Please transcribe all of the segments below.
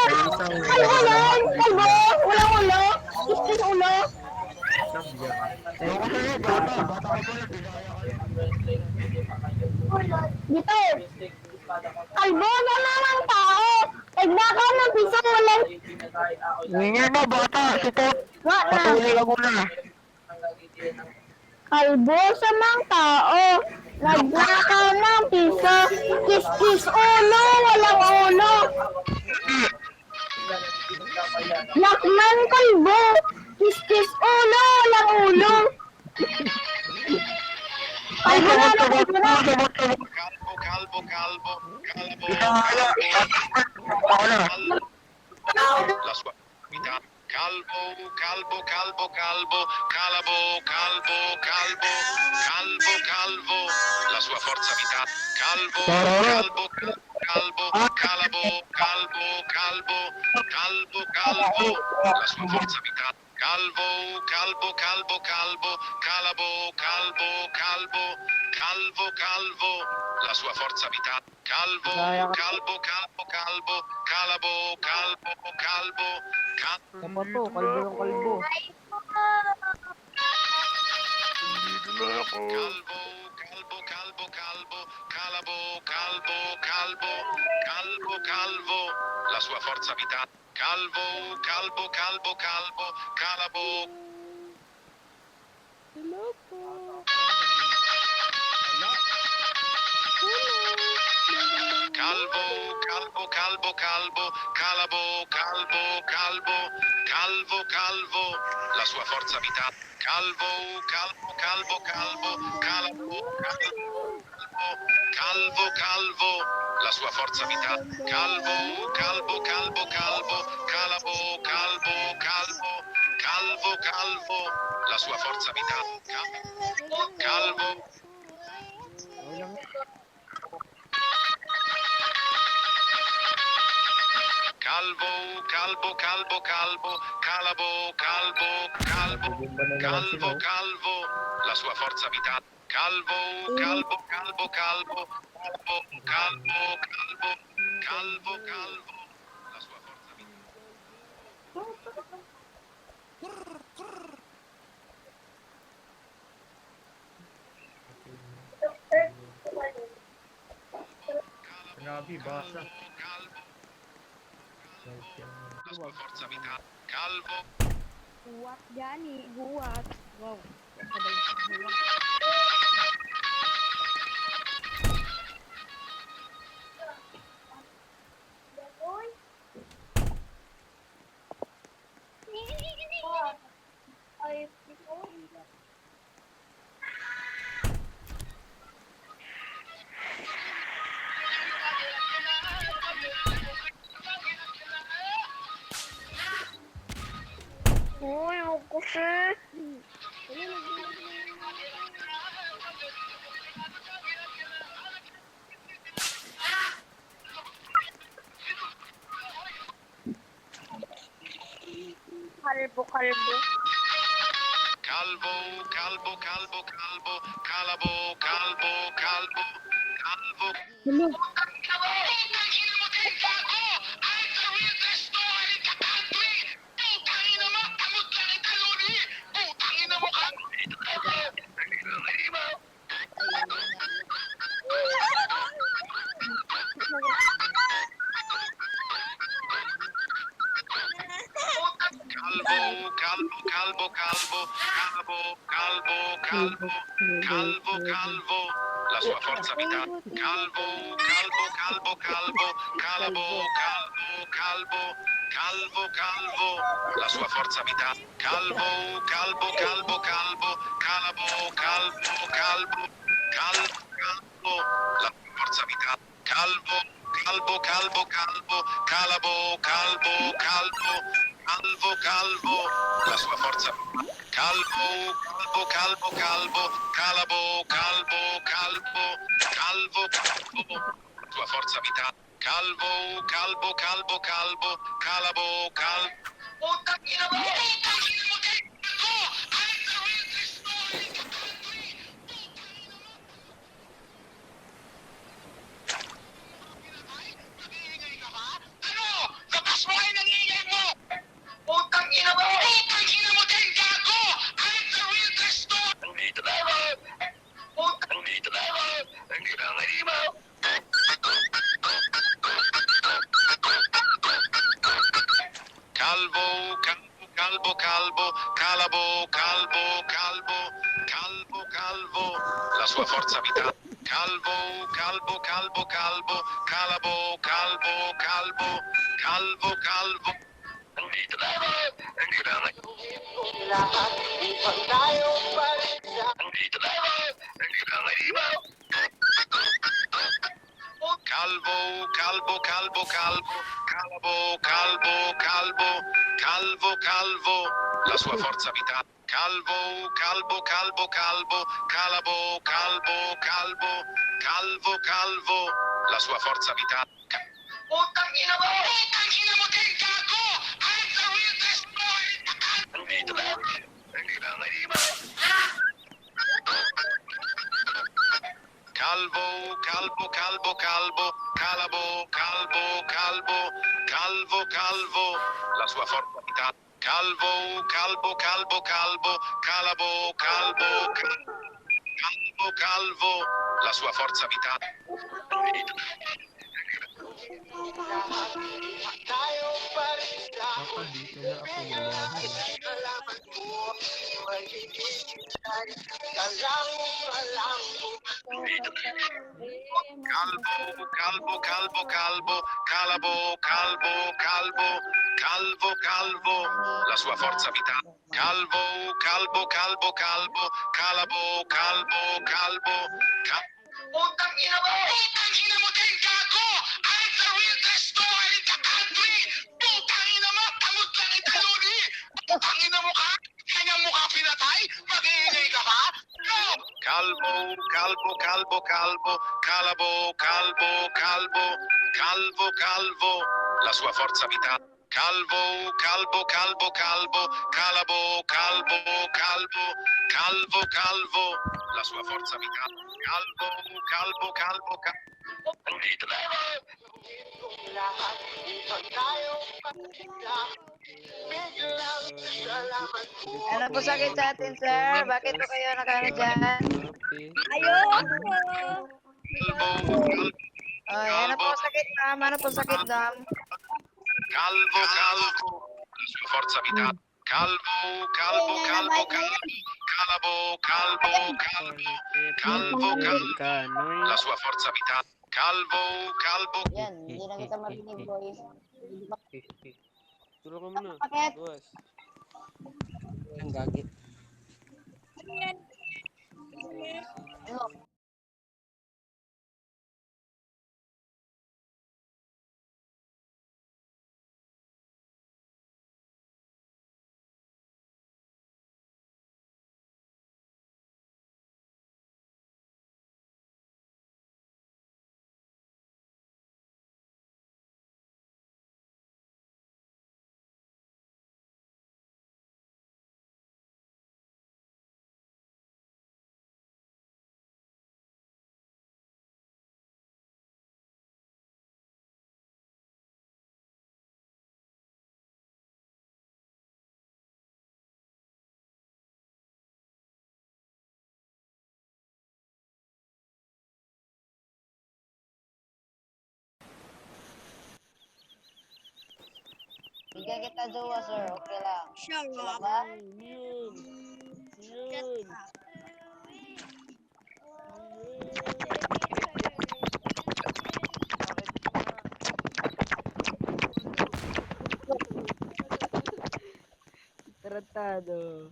Isang Kalbo yan! Kalbo! Walang ulo! Kiskis ulo! sabya. Ewan ko sa'yo, bata. Bata ka pa lang, dinaya ka lang. Dito! Kalbo na namang tao! Nagnakaw ng pisang walang... Ingay mo, bata. Support. Wa na! Patuloy ka muna. Kalbo sa mga tao! Nagnakaw ng piso! Kiskis ulo! Walang ulo! Lakman kalbo! Kiskis ulo! Walang ulo! Kalbo na! Kalbo na! Kalbo, kalbo, kalbo, Isaya. Ako na. la sua vita. Calvo, calvo, calvo, calvo, calabo, calvo, calvo, calvo, calvo, la sua forza vita. Calvo, calvo, calvo, calabo, calvo, calvo, calvo, calvo, la sua forza vita. Calvo, calvo, calvo, calvo, calabo, calvo, calvo, calvo, calvo, la sua forza vita. Calvo, calvo, calvo, calvo, calabo, calvo, calvo, calvo. Ano to? Kalbo ng kalbo. Calvo, calvo, calvo, calvo, calabo, calvo, calvo, calvo, calvo, la sua forza vita. Calvo, calvo, calvo, calvo, calabo. Calvo, calvo, calvo, calvo, calabo, calvo, calvo, calvo, calvo, la sua forza vita. Calvo, calvo, calvo, calvo, calabo, calvo, calvo, la sua forza vita. Calvo, calvo, calvo, calvo, calabo, calvo, calvo, calvo, calvo, la sua forza vita. Calvo. Calvo, calvo, calvo, calvo, calabo, calvo, calvo, calvo, calvo, la sua forza vita. Calvo, calvo, calvo, calvo, calvo, calvo, calvo, calvo, calvo, la sua forza vita. Grabe, basa. Calvo, la sua forza vita. Calvo. Huwat gani, huwat. Wow. Sabay sa huwat. Uy, ako kasi. Kalbo, kalbo. Calvo, calvo, calvo, calvo, calabo, calvo, calvo, calvo. Calvo, calvo, calvo, calvo, calvo, calvo, calvo, calvo, la sua forza vita. Calvo, calvo, calvo, calvo, calvo, calvo, calvo, calvo, calvo, la sua forza vita. Calvo, calvo, calvo, calvo, calvo, calvo, calvo, calvo, calvo, la sua forza vita. Calvo, calvo, calvo, calvo, calvo, calvo, calvo, calvo, calvo, la sua forza. Calvo, calvo, calvo, calvo, calvo, calvo, calvo, calvo, calvo, la sua forza vita. Calvo, calvo, calvo, calvo, calvo, calvo. Labas mo calvo, calvo, calabo, calvo, calvo, calvo, calvo, la sua forza vitale. Calvo, calvo, calvo, calvo, calabo, calvo, calvo, calvo, calvo. Andito na ako! Andito na ako! Lahat upang tayo pareha. Andito na ako! Andito na ako! Calvo, calvo, calvo, calvo, calvo, calvo, calvo, calvo, calvo, la sua forza vitale. Calvo, calvo, calvo, calvo, calabo, calvo, calvo, calvo, calvo, la sua forza vitale. Utang ina mo! Utang ina mo din, gago! I'm the real destroyer in the country! Andito na ako! Andito na ako! Calvo, calvo, calvo, calvo, calabo, calvo, calvo, calvo, calvo, la sua forza vitale. Calvo, calvo, calvo, calvo, calabo, calvo, calvo, calvo, la sua forza vitale. Tayo pareha. Baka dito na ako malaman. Nalaman ko, magiging kalang malambo. Calvo, calvo, calvo, calvo, calabo, calvo, calvo, calvo, calvo, la sua forza vitale. Calvo, calvo, calvo, calvo, calabo, calvo, calvo, Utang ina mo! Utang ina mo din, gago! I'm the real destroyer in the country! Putang ina mo! Tamot lang ita, Lodi! Putang ina mo ka! Kanyang mukha pinatay? Mag-iingay ka ba? No! calvo, calvo, calvo, calvo, calabo, calvo, calvo, calvo, calvo, la sua forza vitale. Calvo, calvo, calvo, calvo, calabo, calvo, calvo, calvo, calvo, la sua forza vitale. Calvo, calvo, calvo, calvo. Andito na ako! Lahat upang tayo pareha. Biglang nalaman ko. Ano po sakit sa atin, sir? Bakit po kayo nakano dyan? Ayoko! Calvo, calvo, Ay, ano po sakit, ma'am? Ano po sakit, ma'am? calvo, calvo, la sua forza vitale. Calvo, calvo, calvo, calvo, calabo, calvo, calvo, calvo, calvo, la sua forza vitale. Calvo, calvo, Yan, hindi na kita marinig, boy. Tulong ka muna. Bakit? Boss. Ang gagi. Ano? Bigyan kita jowa, sir. Okay lang. Wala ba? Yun. Yun. Tratado.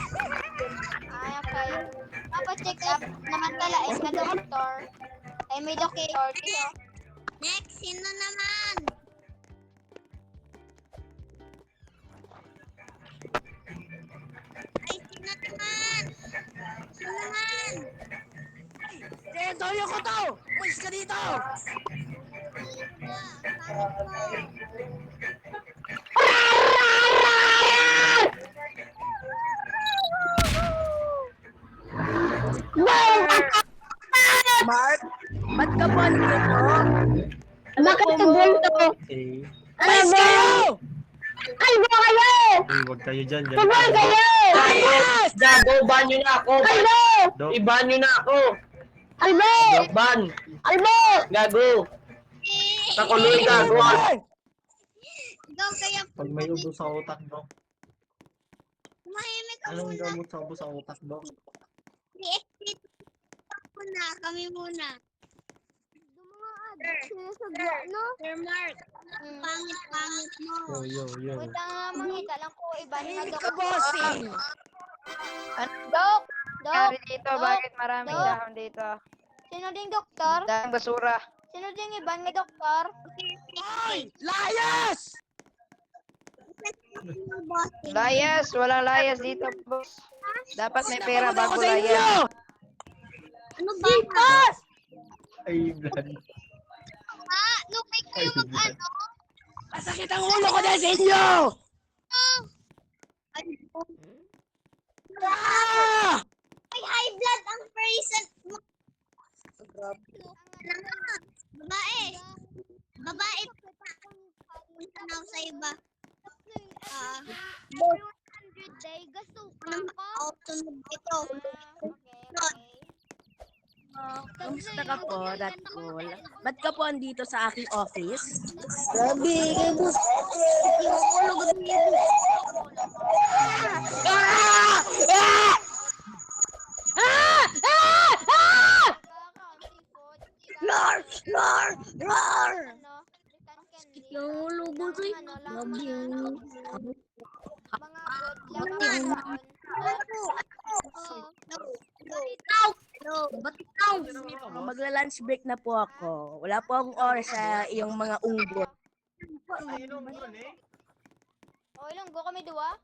Ay, okay. Papacheck up naman kalais na doktor. Ay, may doktor dito. Next, sino naman? Ay, sino naman? Sino naman? Toyo ko to! Pulis ka dito! Mark, ba't ka po dito? Bakit ka ganito? Eh, Ano ba? Kalbo kayo! eh, wag kayo dyan. Dyan Kalbo kayo! Yes! Gago, ban nyo na ako! Kalbo! Dok, Iban nyo na ako! Kalbo! Ban! Kalbo! Gago! Pakuloy gago! Ikaw kaya pag may ubo sa utak, Dok. mahimik ka Anong muna. gamot sa ubo sa utak, Dok? I-exit muna, kami muna. Sinasagwa, no? Sir Mark, pangit mo. Yo. Wait lang, mangita lang ko. Iba na Tahimik Dok. ka, bossing! Dok! Nangyari Dok! dito, Dok! bakit maraming Dok! dahon dito? Sino ding doktor? Dahon basura. Sino ding iba nga doktor? Ay! Layas! Layas, walang layas dito, boss. Dapat may pera Napagod ako bago sa inyo! layas. Ano ba? Ay, blood. Nung may kayo mag-ano? Masakit ang ulo ko dahil sa inyo! Ah! May high blood ang person. Babae. Babae. Punta na ako sa iba. Every 100 day, gasto ka pa? Oo, tunog ito. Kamusta ka po, Ratkul? Ba't ka po andito sa aking office? Grabe, kay boss. Roar! Roar! Roar! Yung ulo ko sa'yo. Grabe yung... Magla-lunch break na po ako. Wala po akong oras sa iyong mga unggot. Okay lang, go kami dua.